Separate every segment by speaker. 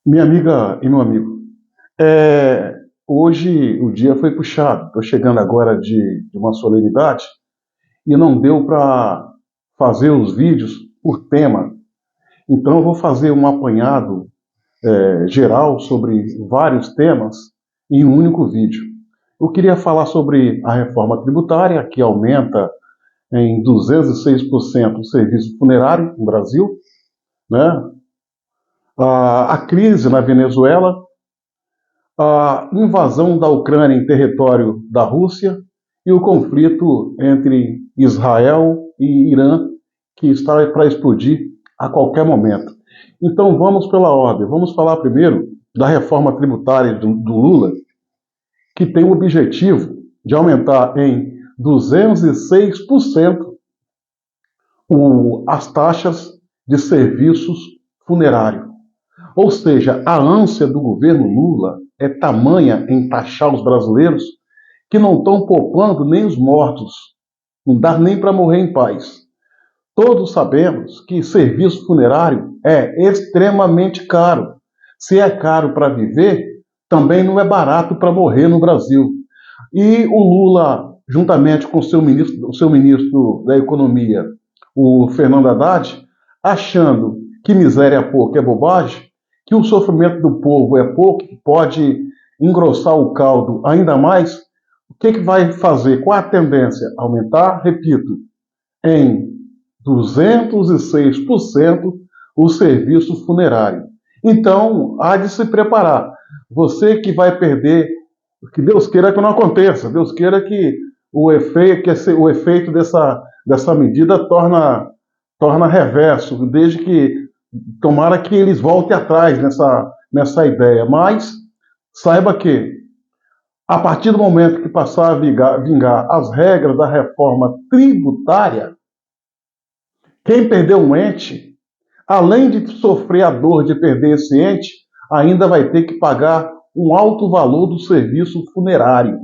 Speaker 1: Minha amiga e meu amigo, hoje o dia foi puxado. Estou chegando agora de uma solenidade e não deu para fazer os vídeos por tema. Então eu vou fazer um apanhado geral sobre vários temas em um único vídeo. Eu queria falar sobre a reforma tributária, que aumenta em 206% o serviço funerário no Brasil, né? A crise na Venezuela, a invasão da Ucrânia em território da Rússia e o conflito entre Israel e Irã, que está para explodir a qualquer momento. Então vamos pela ordem. Vamos falar primeiro da reforma tributária do Lula, que tem o objetivo de aumentar em 206% as taxas de serviços funerários. Ou seja, a ânsia do governo Lula é tamanha em taxar os brasileiros que não estão poupando nem os mortos. Não dá nem para morrer em paz. Todos sabemos que serviço funerário é extremamente caro. Se é caro para viver, também não é barato para morrer no Brasil. E o Lula, juntamente com o seu ministro da Economia, o Fernando Haddad, achando que miséria é pouco é bobagem, que o sofrimento do povo é pouco, que pode engrossar o caldo ainda mais, o que vai fazer? Qual a tendência? Aumentar, repito, em 206% o serviço funerário. Então, há de se preparar. Você que vai perder, que Deus queira que não aconteça, Deus queira que o efeito dessa medida torna reverso, desde que tomara que eles voltem atrás nessa ideia. Mas saiba que, a partir do momento que passar a vingar as regras da reforma tributária, quem perdeu um ente, além de sofrer a dor de perder esse ente, ainda vai ter que pagar um alto valor do serviço funerário.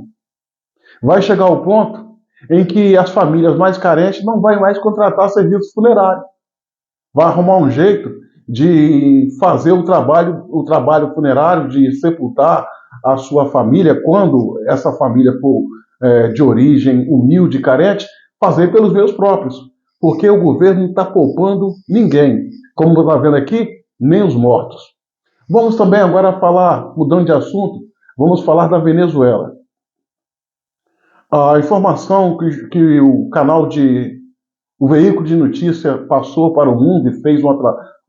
Speaker 1: Vai chegar ao ponto em que as famílias mais carentes não vão mais contratar serviço funerário. Vai arrumar um jeito de fazer o trabalho funerário, de sepultar a sua família, quando essa família for de origem humilde e carente, fazer pelos meios próprios. Porque o governo não está poupando ninguém. Como você está vendo aqui, nem os mortos. Vamos também agora falar, mudando de assunto, vamos falar da Venezuela. A informação que o veículo de notícia passou para o mundo e fez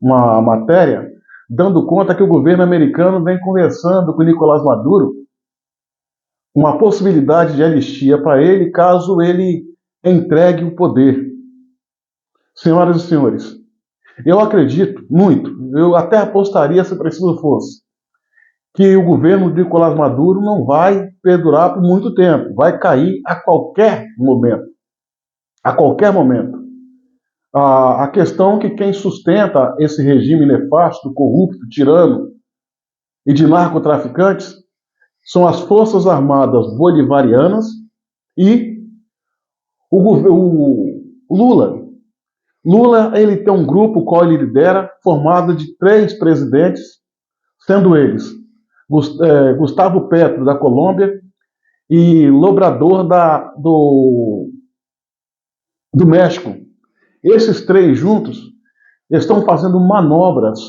Speaker 1: uma matéria, dando conta que o governo americano vem conversando com Nicolás Maduro uma possibilidade de anistia para ele, caso ele entregue o poder. Senhoras e senhores, eu acredito muito, eu até apostaria, se preciso fosse, que o governo de Nicolás Maduro não vai perdurar por muito tempo, vai cair a qualquer momento. A qualquer momento. A questão é que quem sustenta esse regime nefasto, corrupto, tirano e de narcotraficantes são as Forças Armadas Bolivarianas e o Lula. Lula, ele tem um grupo, o qual ele lidera, formado de 3 presidentes, sendo eles Gustavo Petro, da Colômbia, e Lobrador do México. Esses 3 juntos estão fazendo manobras,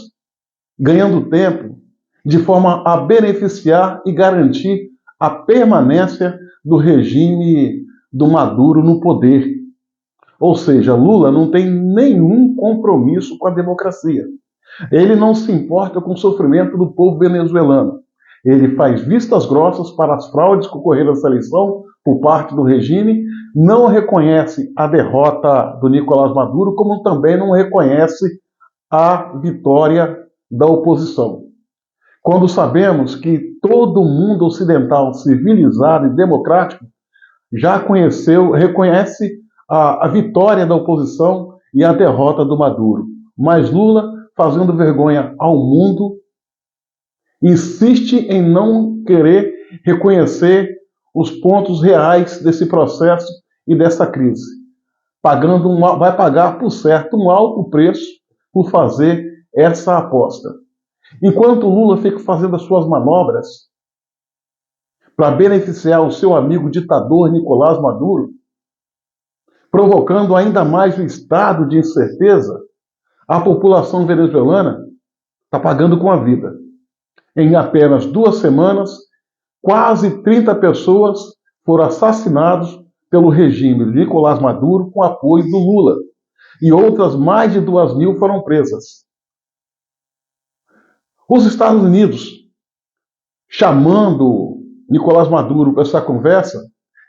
Speaker 1: ganhando tempo, de forma a beneficiar e garantir a permanência do regime do Maduro no poder. Ou seja, Lula não tem nenhum compromisso com a democracia. Ele não se importa com o sofrimento do povo venezuelano. Ele faz vistas grossas para as fraudes que ocorreram nessa eleição por parte do regime, não reconhece a derrota do Nicolás Maduro, como também não reconhece a vitória da oposição. Quando sabemos que todo mundo ocidental, civilizado e democrático, já reconhece a vitória da oposição e a derrota do Maduro. Mas Lula, fazendo vergonha ao mundo, insiste em não querer reconhecer os pontos reais desse processo e dessa crise. Vai pagar, por certo, um alto preço por fazer essa aposta. Enquanto Lula fica fazendo as suas manobras para beneficiar o seu amigo ditador Nicolás Maduro, provocando ainda mais o estado de incerteza, a população venezuelana está pagando com a vida. Em apenas 2 semanas, quase 30 pessoas foram assassinadas pelo regime de Nicolás Maduro com apoio do Lula. E outras mais de 2.000 foram presas. Os Estados Unidos, chamando Nicolás Maduro para essa conversa,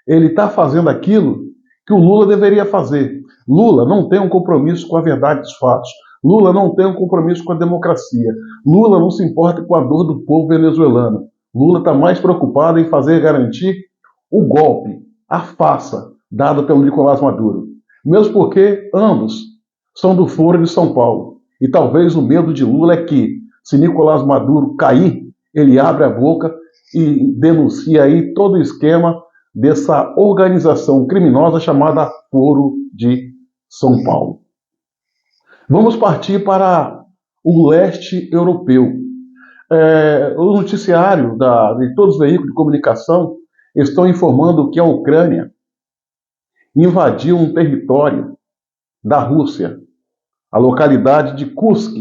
Speaker 1: ele está fazendo aquilo que o Lula deveria fazer. Lula não tem um compromisso com a verdade dos fatos. Lula não tem um compromisso com a democracia. Lula não se importa com a dor do povo venezuelano. Lula está mais preocupado em fazer garantir o golpe, a farsa dada pelo Nicolás Maduro. Mesmo porque ambos são do Foro de São Paulo. E talvez o medo de Lula é que, se Nicolás Maduro cair, ele abre a boca e denuncia aí todo o esquema dessa organização criminosa chamada Foro de São Paulo. Vamos partir para o leste europeu. O noticiário de todos os veículos de comunicação estão informando que a Ucrânia invadiu um território da Rússia, a localidade de Kursk,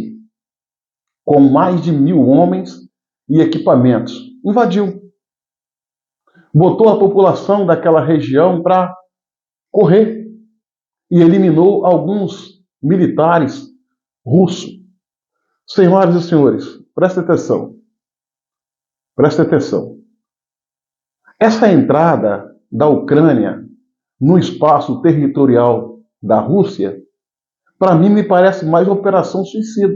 Speaker 1: com mais de 1.000 homens e equipamentos. Invadiu. Botou a população daquela região para correr e eliminou alguns militares russos. Senhoras e senhores, prestem atenção. Prestem atenção. Essa entrada da Ucrânia no espaço territorial da Rússia, para mim, me parece mais uma operação suicida.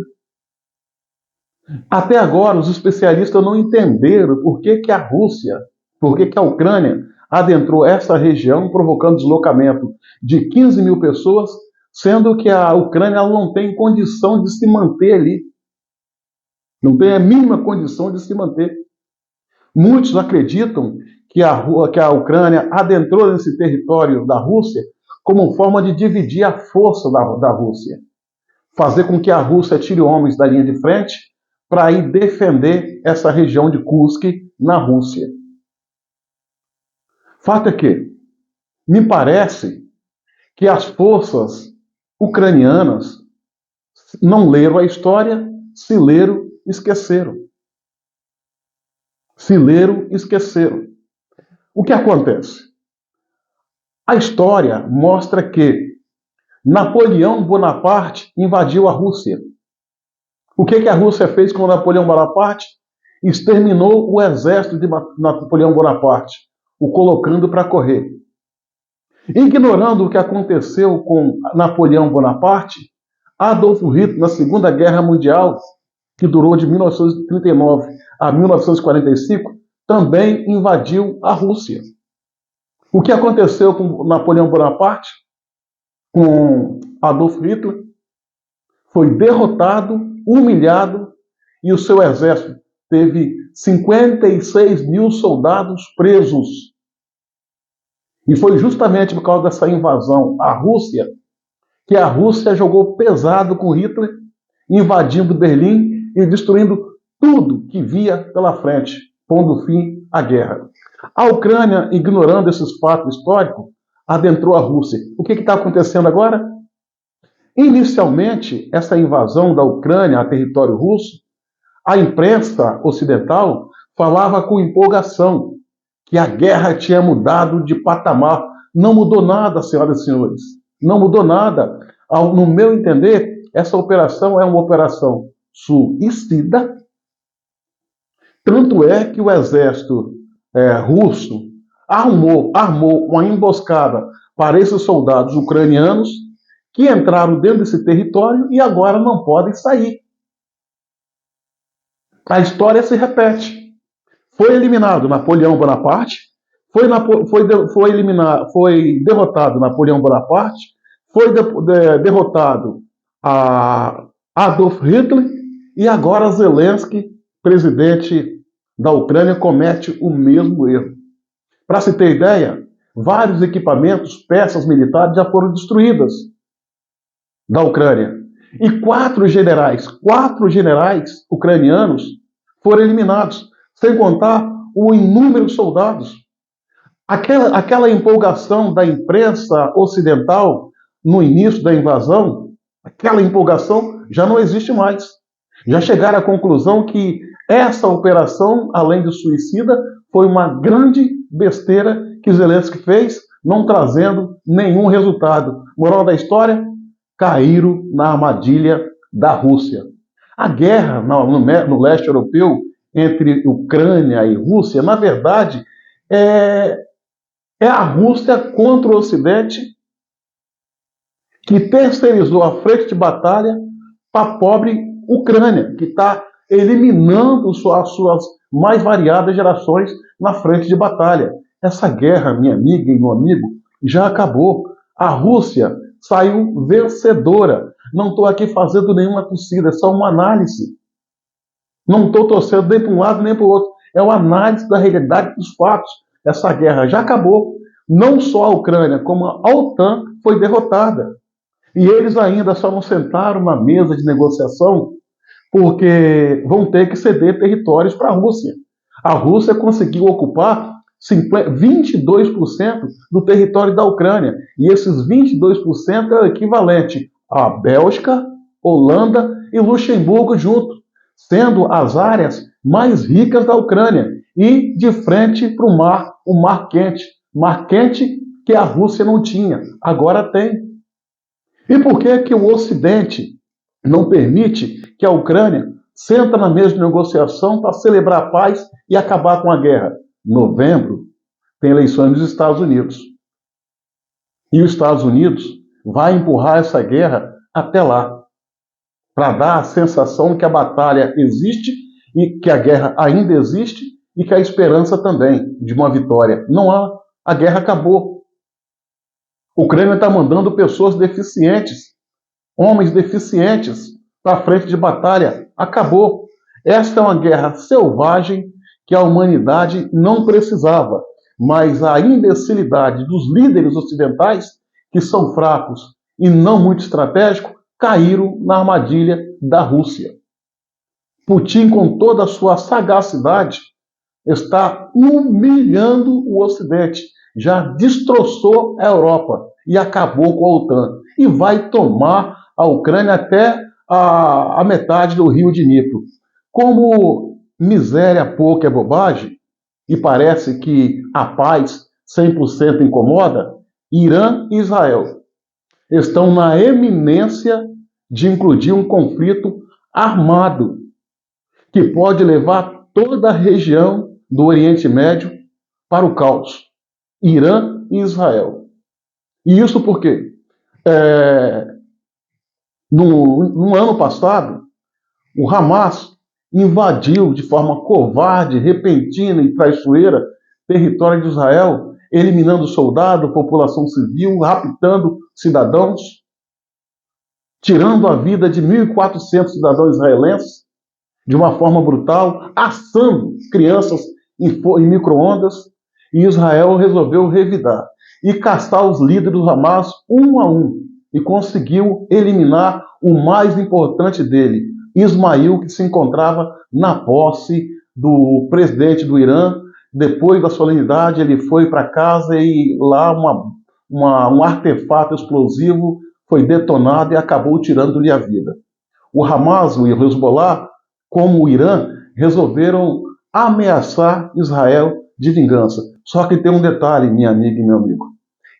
Speaker 1: Até agora, os especialistas não entenderam por que a Rússia, por que a Ucrânia adentrou essa região, provocando deslocamento de 15.000 pessoas, sendo que a Ucrânia não tem condição de se manter ali. Não tem a mínima condição de se manter. Muitos acreditam que a Ucrânia adentrou nesse território da Rússia como forma de dividir a força da Rússia. Fazer com que a Rússia tire homens da linha de frente para ir defender essa região de Kursk na Rússia. Fato é que me parece que as forças ucranianas não leram a história, se leram, esqueceram. Se leram, esqueceram. O que acontece? A história mostra que Napoleão Bonaparte invadiu a Rússia. O que a Rússia fez com Napoleão Bonaparte? Exterminou o exército de Napoleão Bonaparte, o colocando para correr. Ignorando o que aconteceu com Napoleão Bonaparte, Adolf Hitler, na Segunda Guerra Mundial, que durou de 1939 a 1945, também invadiu a Rússia. O que aconteceu com Napoleão Bonaparte, com Adolf Hitler, foi derrotado, humilhado, e o seu exército teve 56.000 soldados presos. E foi justamente por causa dessa invasão à Rússia que a Rússia jogou pesado com Hitler, invadindo Berlim e destruindo tudo que via pela frente, pondo fim à guerra. A Ucrânia, ignorando esses fatos históricos, adentrou a Rússia. O que está acontecendo agora? Inicialmente, essa invasão da Ucrânia a território russo, a imprensa ocidental falava com empolgação que a guerra tinha mudado de patamar. Não mudou nada, senhoras e senhores. Não mudou nada. No meu entender, essa operação é uma operação suicida. Tanto é que o exército russo armou uma emboscada para esses soldados ucranianos que entraram dentro desse território e agora não podem sair. A história se repete. Foi eliminado Napoleão Bonaparte, foi derrotado Napoleão Bonaparte, foi derrotado Adolf Hitler e agora Zelensky, presidente da Ucrânia, comete o mesmo erro. Para se ter ideia, vários equipamentos, peças militares já foram destruídas da Ucrânia. E quatro generais ucranianos foram eliminados, sem contar o inúmeros soldados. Aquela empolgação da imprensa ocidental no início da invasão, aquela empolgação já não existe mais. Já chegaram à conclusão que essa operação, além de suicida, foi uma grande besteira que Zelensky fez, não trazendo nenhum resultado. Moral da história? Caíram na armadilha da Rússia. A guerra no leste europeu entre Ucrânia e Rússia, na verdade, é a Rússia contra o Ocidente que terceirizou a frente de batalha para a pobre Ucrânia, que está eliminando as suas mais variadas gerações na frente de batalha. Essa guerra, minha amiga e meu amigo, já acabou. A Rússia saiu vencedora. Não estou aqui fazendo nenhuma torcida, é só uma análise. Não estou torcendo nem para um lado nem para o outro. É uma análise da realidade dos fatos. Essa guerra já acabou. Não só a Ucrânia, como a OTAN foi derrotada. E eles ainda só não sentaram na mesa de negociação porque vão ter que ceder territórios para a Rússia. A Rússia conseguiu ocupar 22% do território da Ucrânia. E esses 22% é o equivalente a Bélgica, Holanda e Luxemburgo junto, sendo as áreas mais ricas da Ucrânia e de frente para o Mar Quente. Mar Quente que a Rússia não tinha, agora tem. E por que o Ocidente não permite que a Ucrânia senta na mesa de negociação para celebrar a paz e acabar com a guerra? Novembro tem eleições nos Estados Unidos. E os Estados Unidos vai empurrar essa guerra até lá, para dar a sensação que a batalha existe e que a guerra ainda existe e que a esperança também de uma vitória. Não há. A guerra acabou. A Ucrânia está mandando pessoas deficientes, homens deficientes, para a frente de batalha. Acabou. Esta é uma guerra selvagem que a humanidade não precisava, mas a imbecilidade dos líderes ocidentais, que são fracos e não muito estratégicos, caíram na armadilha da Rússia. Putin, com toda a sua sagacidade, está humilhando o Ocidente. Já destroçou a Europa e acabou com a OTAN. E vai tomar a Ucrânia até a metade do rio de Dnipro. Como miséria pouca é bobagem, e parece que a paz 100% incomoda, Irã e Israel estão na eminência de implodir um conflito armado que pode levar toda a região do Oriente Médio para o caos. Irã e Israel. E isso porque no ano passado, o Hamas invadiu de forma covarde, repentina e traiçoeira território de Israel, eliminando soldado, população civil, raptando cidadãos, tirando a vida de 1.400 cidadãos israelenses de uma forma brutal, assando crianças em micro-ondas, e Israel resolveu revidar e caçar os líderes do Hamas um a um, e conseguiu eliminar o mais importante dele, Ismail, que se encontrava na posse do presidente do Irã. Depois da solenidade, ele foi para casa e lá um artefato explosivo foi detonado e acabou tirando-lhe a vida. O Hamas e o Hezbollah, como o Irã, resolveram ameaçar Israel de vingança. Só que tem um detalhe, minha amiga e meu amigo.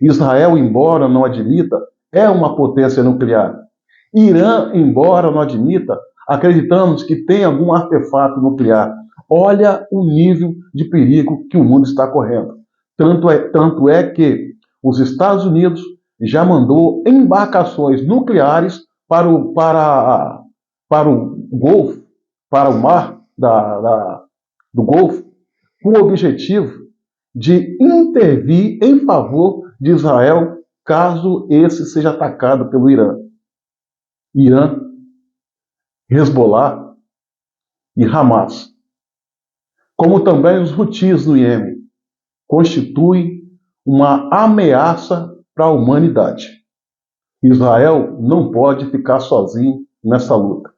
Speaker 1: Israel, embora não admita, é uma potência nuclear. Irã, embora não admita, acreditamos que tem algum artefato nuclear. Olha o nível de perigo que o mundo está correndo. Tanto é que os Estados Unidos já mandou embarcações nucleares para o Golfo, para o mar do Golfo, com o objetivo de intervir em favor de Israel caso esse seja atacado pelo Irã. Irã, Hezbollah e Hamas, como também os Houthis no Iêmen, constituem uma ameaça para a humanidade. Israel não pode ficar sozinho nessa luta.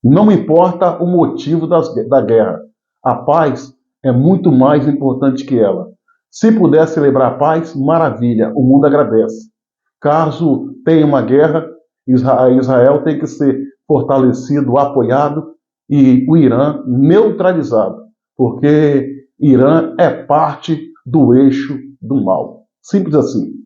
Speaker 1: Não importa o motivo da guerra, a paz é muito mais importante que ela. Se puder celebrar a paz, maravilha, o mundo agradece. Caso tenha uma guerra, Israel tem que ser fortalecido, apoiado e o Irã neutralizado, porque Irã é parte do eixo do mal. Simples assim.